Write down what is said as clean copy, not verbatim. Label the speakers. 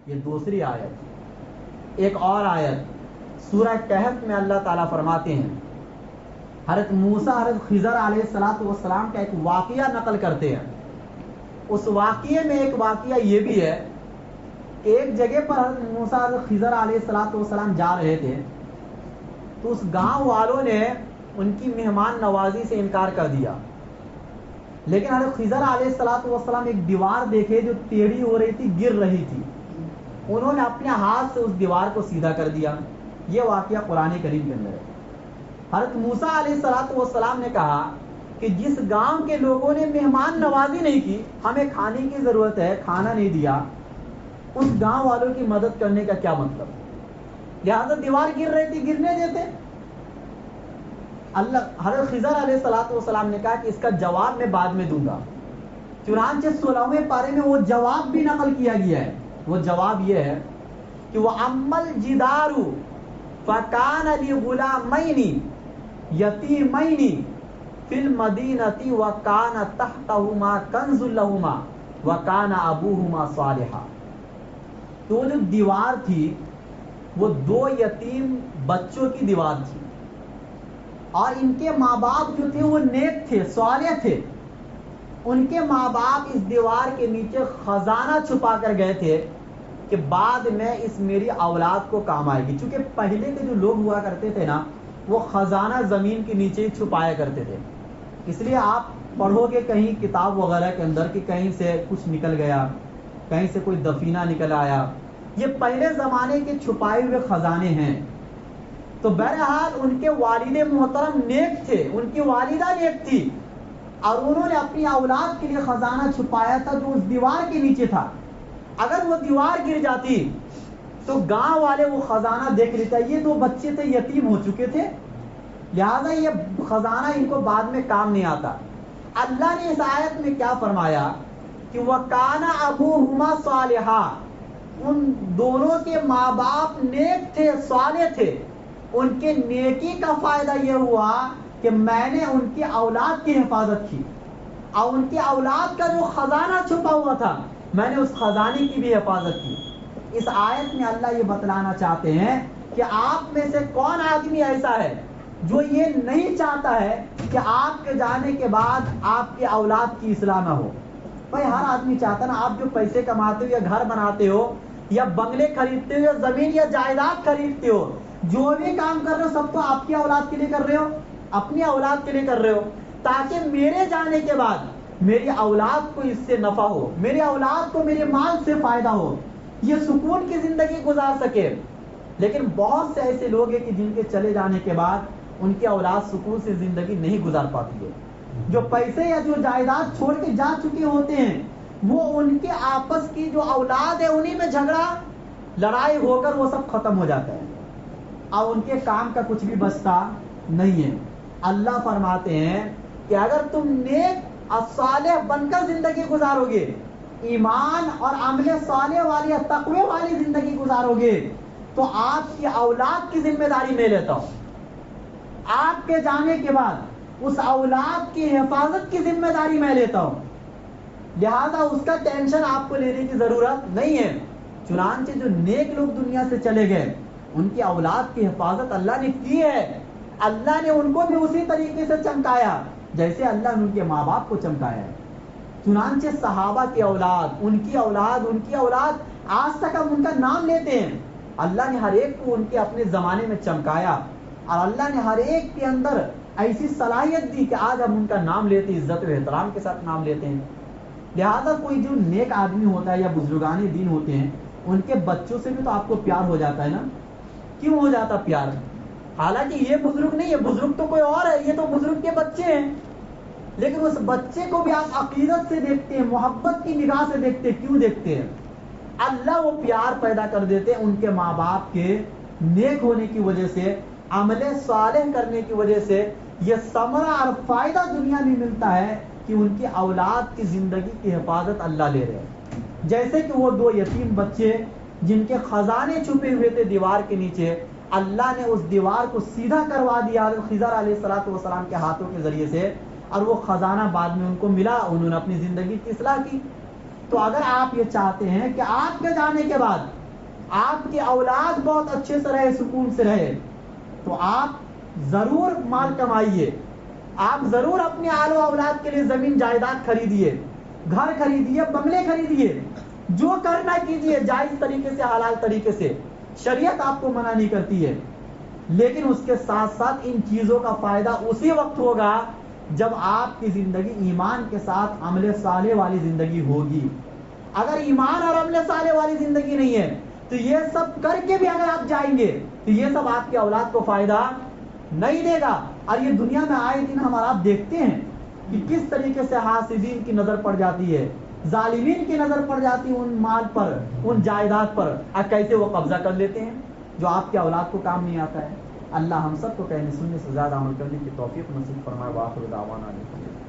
Speaker 1: یہ دوسری آیت. ایک اور آیت سورہ کہف میں اللہ تعالیٰ فرماتے ہیں، حضرت موسیٰ حضرت خضر علیہ السلام کا ایک واقعہ نقل کرتے ہیں. اس واقعے میں ایک واقعہ یہ بھی ہے کہ ایک جگہ پر حضرت موسیٰ حضرت خضر علیہ السلام جا رہے تھے، تو اس گاؤں والوں نے ان کی مہمان نوازی سے انکار کر دیا. لیکن حضرت خضر علیہ السلام ایک دیوار دیکھے جو ٹیڑھی ہو رہی تھی، گر رہی تھی. انہوں نے اپنے ہاتھ سے اس دیوار کو سیدھا کر دیا. یہ واقعہ قرآن کریم کے اندر ہے. حضرت موسیٰ علیہ السلام نے کہا کہ جس گاؤں کے لوگوں نے مہمان نوازی نہیں کی، ہمیں کھانے کی ضرورت ہے، کھانا نہیں دیا، اس گاؤں والوں کی مدد کرنے کا کیا مطلب؟ لہذا دیوار گر رہی تھی، گرنے دیتے. اللہ حضرت خضر علیہ السلام نے کہا کہ اس کا جواب میں بعد میں دوں گا. چنانچہ 16ویں پارے میں وہ جواب بھی نقل کیا گیا ہے. وہ جواب یہ ہے کہ وہ امل جدارو فکان لغلامین یتیمین فی المدینۃ وکان تحتہما کنز لہما وکان ابوہما صالحا. تو جو دیوار تھی وہ 2 یتیم بچوں کی دیوار تھی، اور ان کے ماں باپ جو تھے وہ نیک تھے، صالح تھے. ان کے ماں باپ اس دیوار کے نیچے خزانہ چھپا کر گئے تھے کہ بعد میں اس میری اولاد کو کام آئے گی. چونکہ پہلے کے جو لوگ ہوا کرتے تھے نا، وہ خزانہ زمین کے نیچے ہی چھپایا کرتے تھے. اس لیے آپ پڑھو گے کہیں کتاب وغیرہ کے اندر کہ کہیں سے کچھ نکل گیا، کہیں سے کوئی دفینہ نکل آیا. یہ پہلے زمانے کے چھپائے ہوئے خزانے ہیں. تو بہرحال ان کے والد محترم نیک تھے، ان کی والدہ نیک تھی، اور انہوں نے اپنی اولاد کے لیے خزانہ چھپایا تھا جو اس دیوار کے نیچے تھا. اگر وہ دیوار گر جاتی تو گاؤں والے وہ خزانہ دیکھ لیتے. یہ 2 بچے تھے، یتیم ہو چکے تھے، لہذا یہ خزانہ ان کو بعد میں کام نہیں آتا. اللہ نے اس آیت میں کیا فرمایا کہ وَكَانَ أَبُوهُمَا صَالِحًا، ان دونوں کے ماں باپ نیک تھے، صالح تھے. ان کے نیکی کا فائدہ یہ ہوا کہ میں نے ان کی اولاد کی حفاظت کی، اور ان کی اولاد کا جو خزانہ چھپا ہوا تھا میں نے اس خزانے کی بھی حفاظت کی. اس آیت میں اللہ یہ بتلانا چاہتے ہیں کہ آپ میں سے کون آدمی ایسا ہے جو یہ نہیں چاہتا ہے کہ آپ کے جانے کے بعد آپ کی اولاد کی اصلاح نہ ہو. بھائی ہر آدمی چاہتا نا، آپ جو پیسے کماتے ہو یا گھر بناتے ہو یا بنگلے خریدتے ہو یا زمین یا جائیداد خریدتے ہو، جو بھی کام کر رہے ہو سب تو آپ کی اولاد کے لیے کر رہے ہو، اپنی اولاد کے لیے کر رہے ہو، تاکہ میرے جانے کے بعد میری اولاد کو اس سے نفع ہو، میری اولاد کو میرے مال سے فائدہ ہو، یہ سکون کی زندگی گزار سکے. لیکن بہت سے ایسے لوگ ہیں کہ جن کے چلے جانے کے بعد ان کی اولاد سکون سے زندگی نہیں گزار پاتی ہے. جو پیسے یا جو جائیداد چھوڑ کے جا چکے ہوتے ہیں، وہ ان کے آپس کی جو اولاد ہے انہی میں جھگڑا لڑائی ہو کر وہ سب ختم ہو جاتا ہے، اور ان کے کام کا کچھ بھی بچتا نہیں ہے. اللہ فرماتے ہیں کہ اگر تم نیک اور صالح بن کر زندگی گزارو گے، ایمان اور عمل صالح والی یا تقوی والی زندگی گزارو گے، تو آپ کی اولاد کی ذمہ داری میں لیتا ہوں. آپ کے جانے کے بعد اس اولاد کی حفاظت کی ذمہ داری میں لیتا ہوں، لہذا اس کا ٹینشن آپ کو لینے کی ضرورت نہیں ہے. چنانچہ جو نیک لوگ دنیا سے چلے گئے ان کی اولاد کی حفاظت اللہ نے کی ہے. اللہ نے ان کو بھی اسی طریقے سے چمکایا جیسے اللہ نے ان کے ماں باپ کو چمکایا ہے. چنانچہ صحابہ کی اولاد، ان کی اولاد، ان کی اولاد، آج تک ہم ان کا نام لیتے ہیں. اللہ نے ہر ایک کو ان کے اپنے زمانے میں چمکایا، اور اللہ نے ہر ایک کے اندر ایسی صلاحیت دی کہ آج ہم ان کا نام لیتے ہیں، عزت و احترام کے ساتھ نام لیتے ہیں. لہذا کوئی جو نیک آدمی ہوتا ہے یا بزرگان دین ہوتے ہیں، ان کے بچوں سے بھی تو آپ کو پیار ہو جاتا ہے نا. کیوں ہو جاتا پیار؟ حالانکہ یہ بزرگ نہیں ہے، بزرگ تو کوئی اور ہے، یہ تو بزرگ کے بچے ہیں، لیکن اس بچے کو بھی آپ عقیدت سے دیکھتے ہیں، محبت کی نگاہ سے دیکھتے ہیں. کیوں دیکھتے ہیں؟ اللہ وہ پیار پیدا کر دیتے ہیں ان کے ماں باپ کے نیک ہونے کی وجہ سے، عمل صالح کرنے کی وجہ سے. یہ ثمرہ اور فائدہ دنیا میں ملتا ہے کہ ان کی اولاد کی زندگی کی حفاظت اللہ لے رہے ہیں. جیسے کہ وہ 2 یتیم بچے جن کے خزانے چھپے ہوئے تھے دیوار کے نیچے، اللہ نے اس دیوار کو سیدھا کروا دیا خضر علیہ السلام کے ہاتھوں کے ذریعے سے، اور وہ خزانہ بعد میں ان کو ملا، انہوں نے اپنی زندگی کی اصلاح کی. تو اگر آپ یہ چاہتے ہیں کہ آپ کے جانے کے بعد آپ کی اولاد بہت اچھے سے رہے، سکون سے رہے، تو آپ ضرور مال کمائیے، آپ ضرور اپنے آل و اولاد کے لیے زمین جائیداد خریدیے، گھر خریدیے، بنگلے خریدیے، جو کرنا کیجیے جائز طریقے سے، حلال طریقے سے، شریعت آپ کو منع نہیں کرتی ہے، لیکن اس کے ساتھ ساتھ ان چیزوں کا فائدہ اسی وقت ہوگا جب آپ کی زندگی ایمان کے ساتھ عمل صالح والی زندگی ہوگی۔ اگر ایمان اور عمل صالح والی زندگی نہیں ہے تو یہ سب کر کے بھی اگر آپ جائیں گے تو یہ سب آپ کی اولاد کو فائدہ نہیں دے گا۔ اور یہ دنیا میں آئے دن ہم آپ دیکھتے ہیں کہ کس طریقے سے حاسدین کی نظر پڑ جاتی ہے، ظالمین کی نظر پڑ جاتی ہے ان مال پر، ان جائیداد پر، اور کیسے وہ قبضہ کر لیتے ہیں جو آپ کی اولاد کو کام نہیں آتا ہے۔ اللہ ہم سب کو کہنے سننے سے زیادہ عمل کرنے کی توفیق نصیب فرمائے۔ وآخر دعوانا الحمدللہ۔